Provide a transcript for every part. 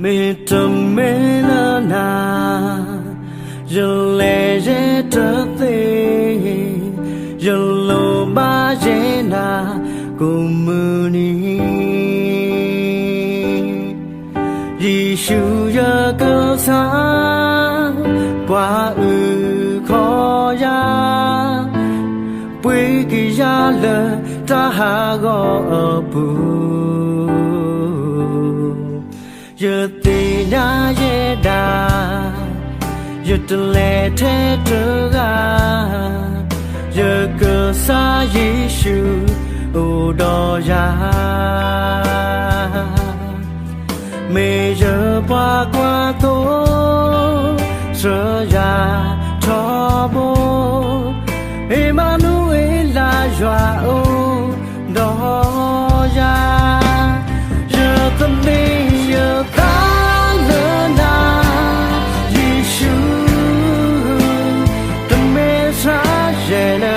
mê trầm mê lơ na giờ lệ dễ trở về giờ lô ba dễ na cùng mưa ni Giêsu giờ cơ xa qua khó ya quý kỳ ya lơ ta ha gõ bu giờ tì na ye da giờ tê lệ thế trở ga giờ cơ xa Giêsu u đò ya mê giờ qua tô sơ ya cho bố Emmanuel là joa ô đò ya giờ tâm đi giờ ta lơ na Giêsu tâm mê xa dễ nơ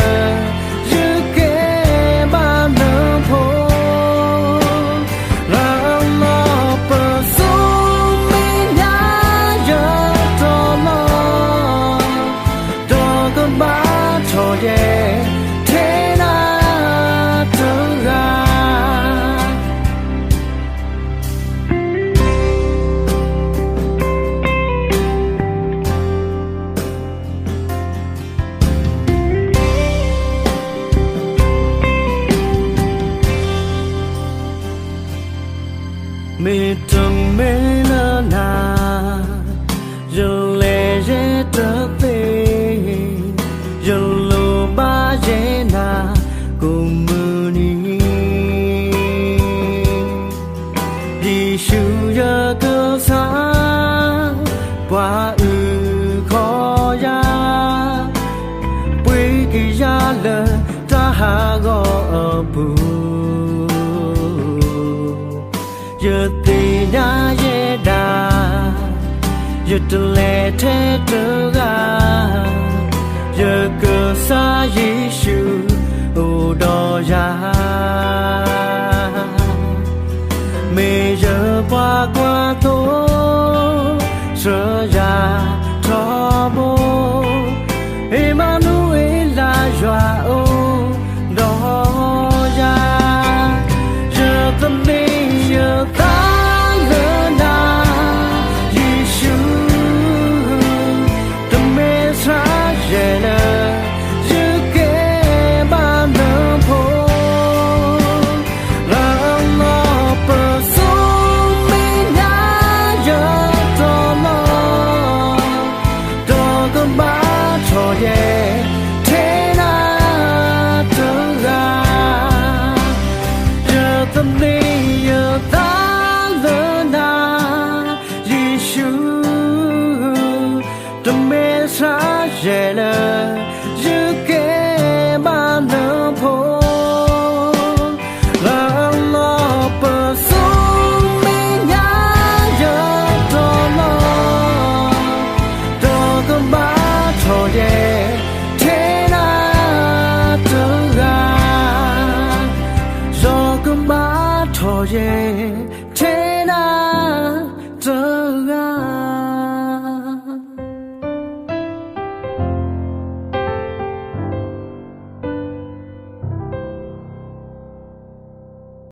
giờ kê ba nơ phố là lo bờ sông mi nhá giờ cho lo đó con ba cho ye thế na trở ra mê trầm mê lơ na giờ lệ dễ trở về giờ lô ba dễ na cùng mưa ni Giêsu giờ cơ xa qua khó ya quý kỳ ya lơ ta ha gõ bu giờ tì na ye da giờ tê lệ thế trở ga giờ cơ xa Giêsu u đò ya mê giờ qua